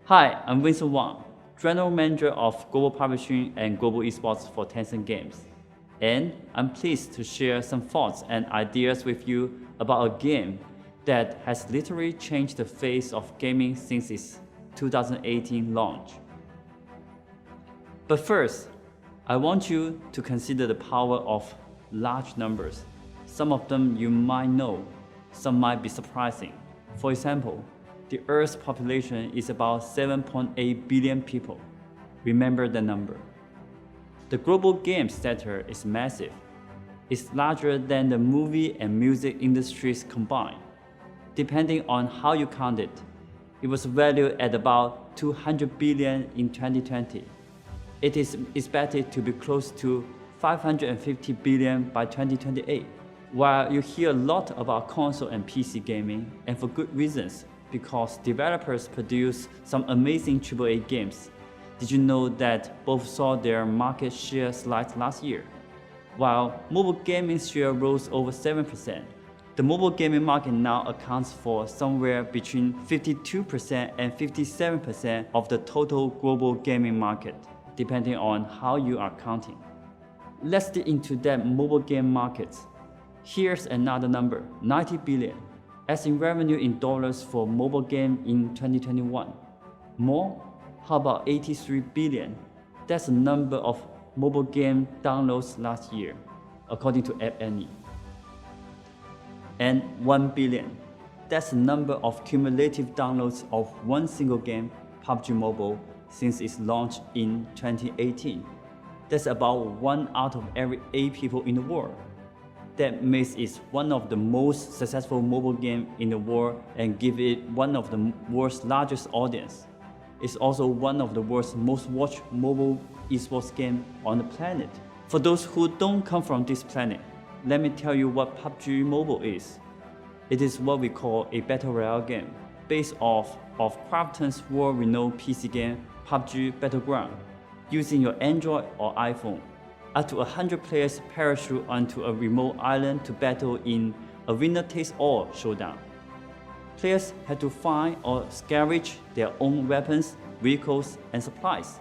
Hi, I'm Vincent Wang, General Manager of Global Publishing and Global Esports for Tencent Games. And I'm pleased to share some thoughts and ideas with you about a game that has literally changed the face of gaming since its 2018 launch. But first, I want you to consider the power of large numbers. Some of them you might know, some might be surprising. For example, the Earth's population is about 7.8 billion people. Remember the number. The global game sector is massive. It's larger than the movie and music industries combined. Depending on how you count it, it was valued at about 200 billion in 2020. It is expected to be close to 550 billion by 2028. While you hear a lot about console and PC gaming, and for good reasons, because developers produce some amazing AAA games, did you know that both saw their market share slide last year? While mobile gaming share rose over 7%, the mobile gaming market now accounts for somewhere between 52% and 57% of the total global gaming market, depending on how you are counting. Let's dig into that mobile game market. Here's another number, 90 billion, as in revenue in dollars for mobile game in 2021. More? How about 83 billion? That's the number of mobile game downloads last year, according to App Annie. And 1 billion. That's the number of cumulative downloads of one single game, PUBG Mobile, since its launch in 2018. That's about 1 out of every 8 people in the world. That makes it one of the most successful mobile games in the world and give it one of the world's largest audience. It's also one of the world's most watched mobile esports game on the planet. For those who don't come from this planet, let me tell you what PUBG Mobile is. It is what we call a battle royale game, based off of Krafton's world-renowned PC game PUBG Battleground, using your Android or iPhone. Up to 100 players parachute onto a remote island to battle in a winner-takes-all showdown. Players have to find or scavenge their own weapons, vehicles, and supplies.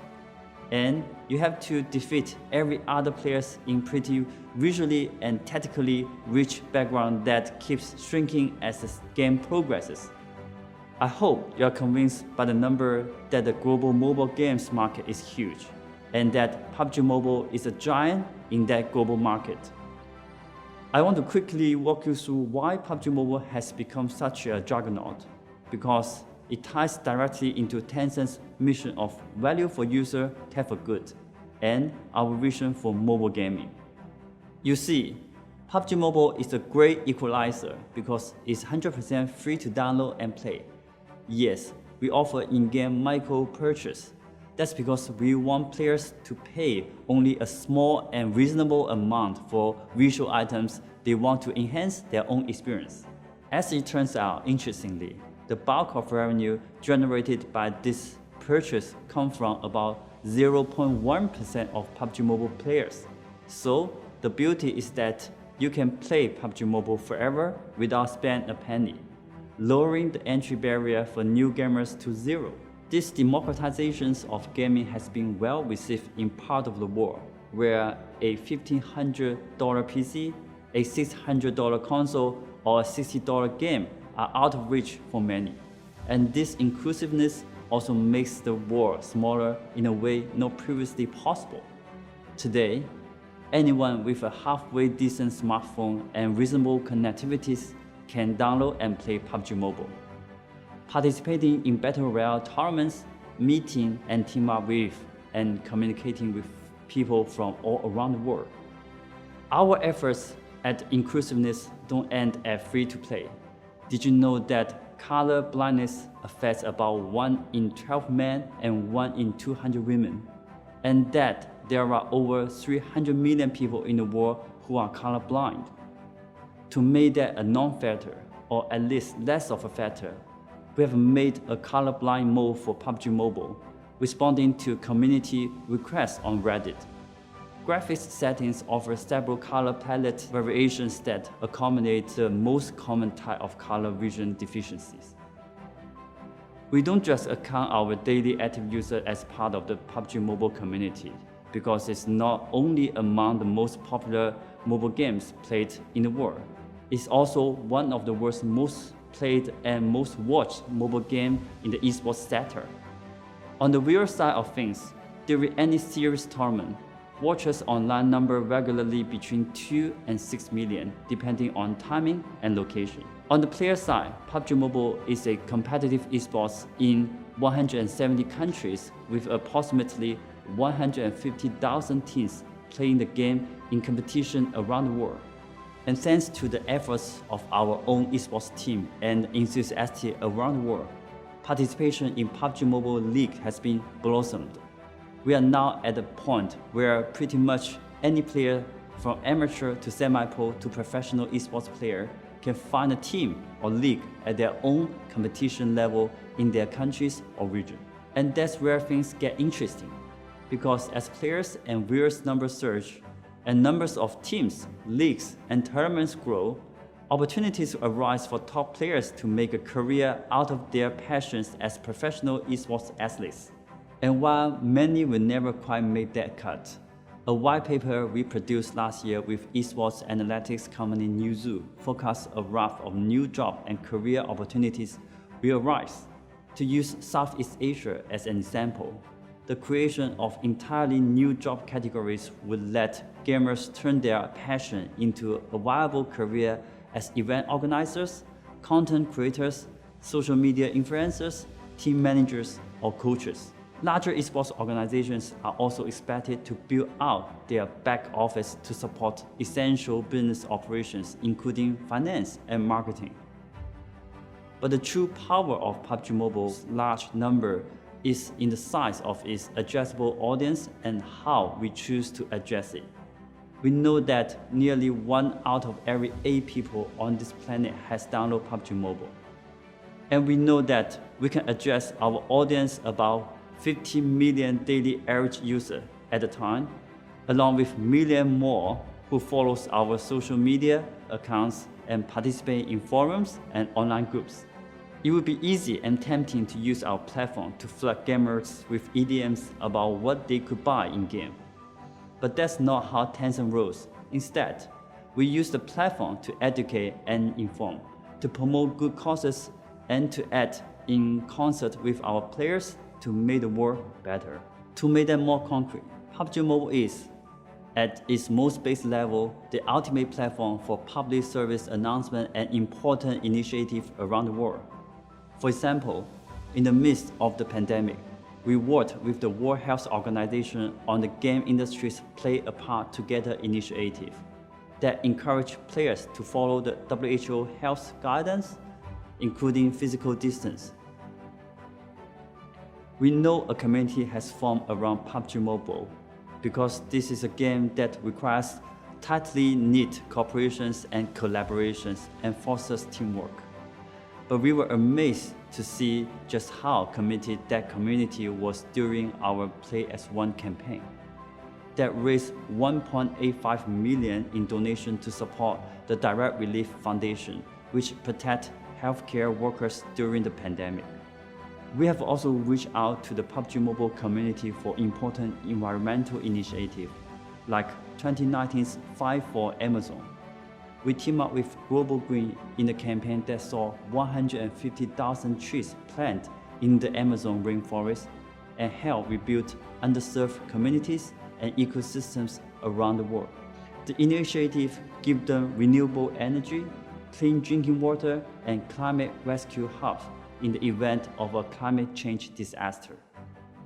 And you have to defeat every other player in pretty visually and tactically rich background that keeps shrinking as the game progresses. I hope you are convinced by the number that the global mobile games market is huge, and that PUBG Mobile is a giant in that global market. I want to quickly walk you through why PUBG Mobile has become such a juggernaut, because it ties directly into Tencent's mission of value for user, tech for good, and our vision for mobile gaming. You see, PUBG Mobile is a great equalizer because it's 100% free to download and play. Yes, we offer in-game micro purchase. That's because we want players to pay only a small and reasonable amount for visual items they want to enhance their own experience. As it turns out, interestingly, the bulk of revenue generated by this purchase comes from about 0.1% of PUBG Mobile players. So the beauty is that you can play PUBG Mobile forever without spending a penny, lowering the entry barrier for new gamers to zero. This democratization of gaming has been well received in part of the world, where a $1,500 PC, a $600 console, or a $60 game are out of reach for many. And this inclusiveness also makes the world smaller in a way not previously possible. Today, anyone with a halfway decent smartphone and reasonable connectivities can download and play PUBG Mobile. Participating in battle royale tournaments, meeting and team up with and communicating with people from all around the world. Our efforts at inclusiveness don't end at free-to-play. Did you know that color blindness affects about 1 in 12 men and 1 in 200 women? And that there are over 300 million people in the world who are colorblind. To make that a non-factor, or at least less of a factor, we have made a colorblind mode for PUBG Mobile, responding to community requests on Reddit. Graphics settings offer several color palette variations that accommodate the most common type of color vision deficiencies. We don't just account our daily active users as part of the PUBG Mobile community, because it's not only among the most popular mobile games played in the world, it's also one of the world's most played and most watched mobile game in the esports sector. On the real side of things, during any serious tournament, watchers online number regularly between 2 and 6 million, depending on timing and location. On the player side, PUBG Mobile is a competitive esports in 170 countries with approximately 150,000 teams playing the game in competition around the world. And thanks to the efforts of our own esports team and enthusiasts around the world, participation in PUBG Mobile League has been blossomed. We are now at a point where pretty much any player from amateur to semi-pro to professional esports player can find a team or league at their own competition level in their countries or region. And that's where things get interesting, because as players and viewers numbers surge and numbers of teams, leagues, and tournaments grow, opportunities arise for top players to make a career out of their passions as professional esports athletes. And while many will never quite make that cut, a white paper we produced last year with esports analytics company Newzoo forecasts a raft of new job and career opportunities will arise. To use Southeast Asia as an example, the creation of entirely new job categories would let gamers turn their passion into a viable career as event organizers, content creators, social media influencers, team managers, or coaches. Larger esports organizations are also expected to build out their back office to support essential business operations, including finance and marketing. But the true power of PUBG Mobile's large number is in the size of its addressable audience and how we choose to address it. We know that nearly 1 out of every 8 people on this planet has downloaded PUBG Mobile. And we know that we can address our audience about 50 million daily average users at a time, along with million more who follows our social media accounts and participate in forums and online groups. It would be easy and tempting to use our platform to flood gamers with EDMs about what they could buy in-game. But that's not how Tencent rolls. Instead, we use the platform to educate and inform, to promote good causes, and to act in concert with our players to make the world better. To make that more concrete, PUBG Mobile is, at its most base level, the ultimate platform for public service announcement and important initiatives around the world. For example, in the midst of the pandemic, we worked with the World Health Organization on the game industry's Play a Part Together initiative that encouraged players to follow the WHO health guidance, including physical distance. We know a community has formed around PUBG Mobile because this is a game that requires tightly knit cooperations and collaborations and fosters teamwork. But we were amazed to see just how committed that community was during our Play as One campaign that raised 1.85 million in donation to support the Direct Relief Foundation, which protects healthcare workers during the pandemic. We have also reached out to the PUBG Mobile community for important environmental initiatives, like 2019's Fight for Amazon. We teamed up with Global Green in a campaign that saw 150,000 trees planted in the Amazon rainforest and helped rebuild underserved communities and ecosystems around the world. The initiative gives them renewable energy, clean drinking water, and climate rescue hubs in the event of a climate change disaster.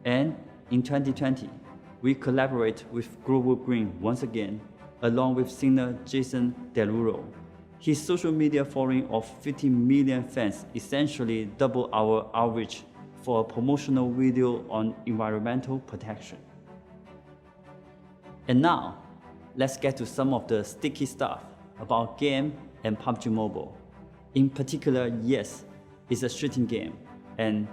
And in 2020, we collaborate with Global Green once again, along with singer Jason Derulo. His social media following of 50 million fans essentially doubled our outreach for a promotional video on environmental protection. And now, let's get to some of the sticky stuff about game and PUBG Mobile. In particular, yes, it's a shooting game, and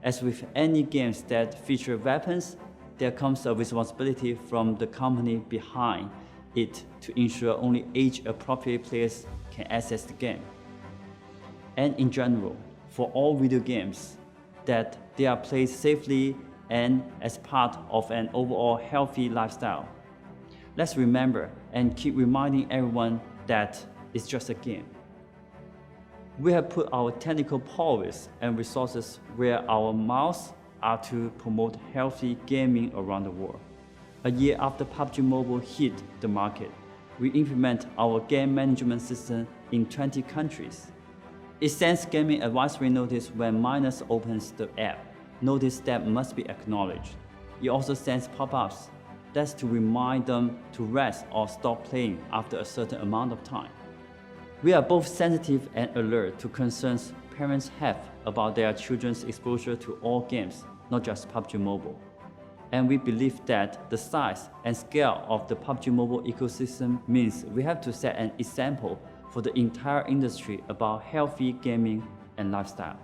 as with any games that feature weapons, there comes a responsibility from the company behind it to ensure only age-appropriate players can access the game. And in general, for all video games, that they are played safely and as part of an overall healthy lifestyle. Let's remember and keep reminding everyone that it's just a game. We have put our technical prowess and resources where our mouths are to promote healthy gaming around the world. A year after PUBG Mobile hit the market, we implement our game management system in 20 countries. It sends gaming advisory notice when minors opens the app, notice that must be acknowledged. It also sends pop-ups. That's to remind them to rest or stop playing after a certain amount of time. We are both sensitive and alert to concerns parents have about their children's exposure to all games, not just PUBG Mobile. And we believe that the size and scale of the PUBG Mobile ecosystem means we have to set an example for the entire industry about healthy gaming and lifestyle.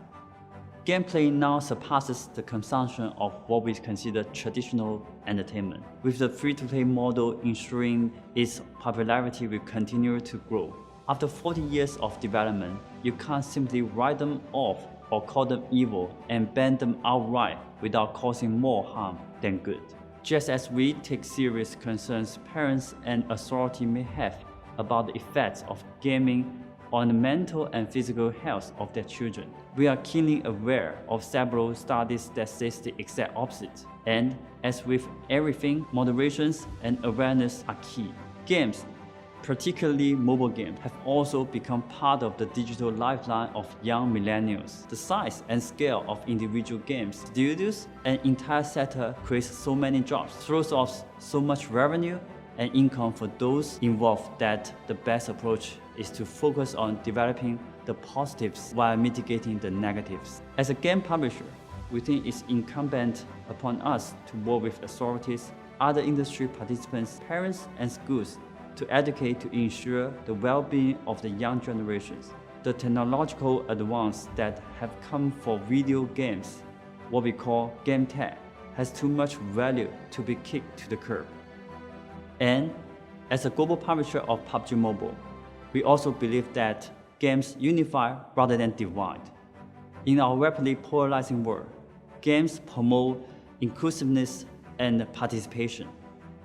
Gameplay now surpasses the consumption of what we consider traditional entertainment, with the free-to-play model ensuring its popularity will continue to grow. After 40 years of development, you can't simply write them off or call them evil and ban them outright without causing more harm than good. Just as we take serious concerns parents and authority may have about the effects of gaming on the mental and physical health of their children, we are keenly aware of several studies that say the exact opposite. And as with everything, moderation and awareness are key. Games, particularly mobile games, have also become part of the digital lifeline of young millennials. The size and scale of individual games studios and entire sector creates so many jobs, throws off so much revenue and income for those involved that the best approach is to focus on developing the positives while mitigating the negatives. As a game publisher, we think it's incumbent upon us to work with authorities, other industry participants, parents, and schools to educate to ensure the well-being of the young generations. The technological advance that have come for video games, what we call game tech, has too much value to be kicked to the curb. And as a global publisher of PUBG Mobile, we also believe that games unify rather than divide. In our rapidly polarizing world, games promote inclusiveness and participation.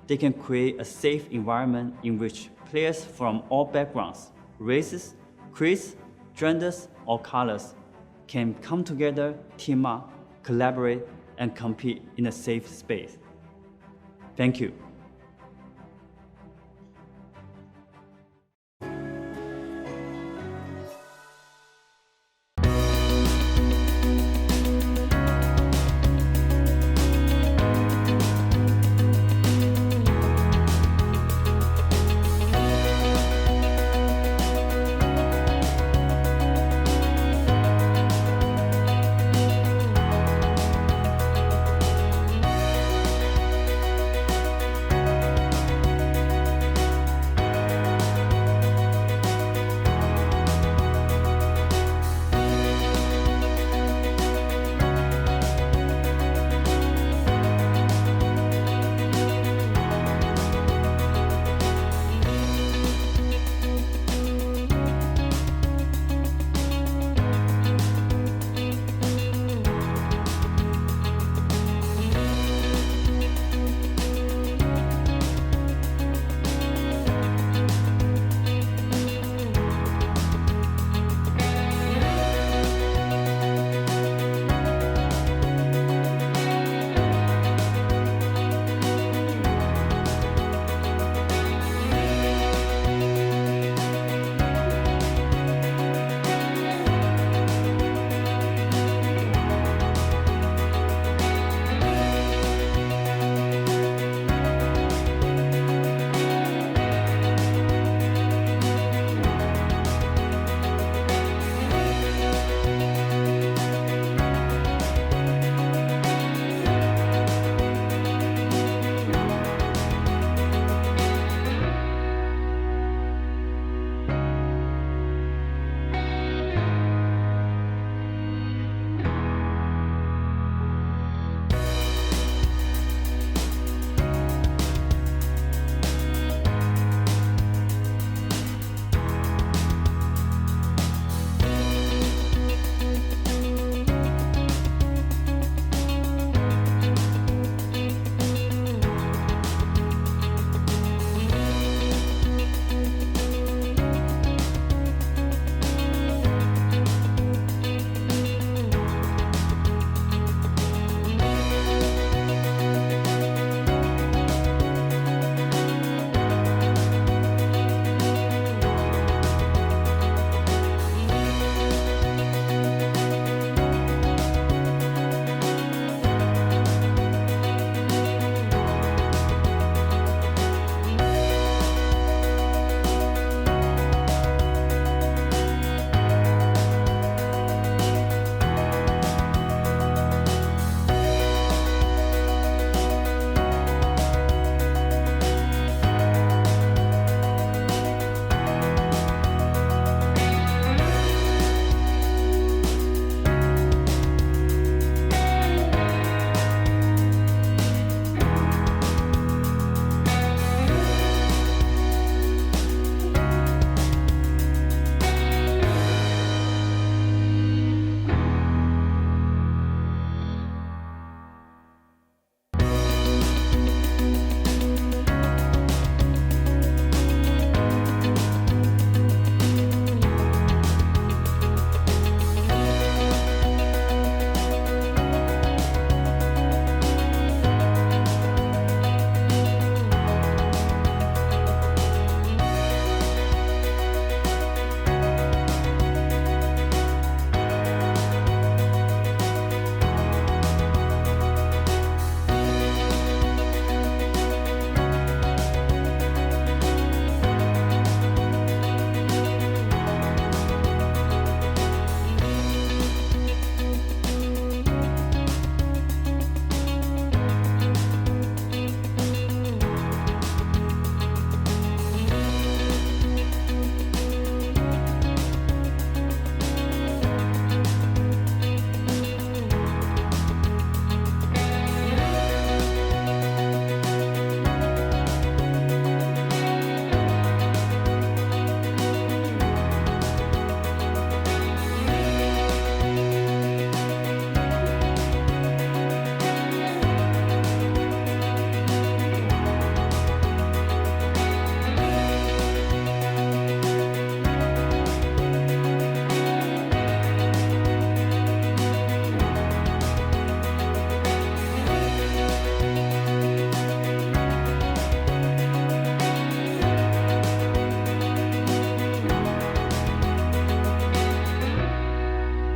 They can create a safe environment in which players from all backgrounds, races, creeds, genders, or colors can come together, team up, collaborate, and compete in a safe space. Thank you.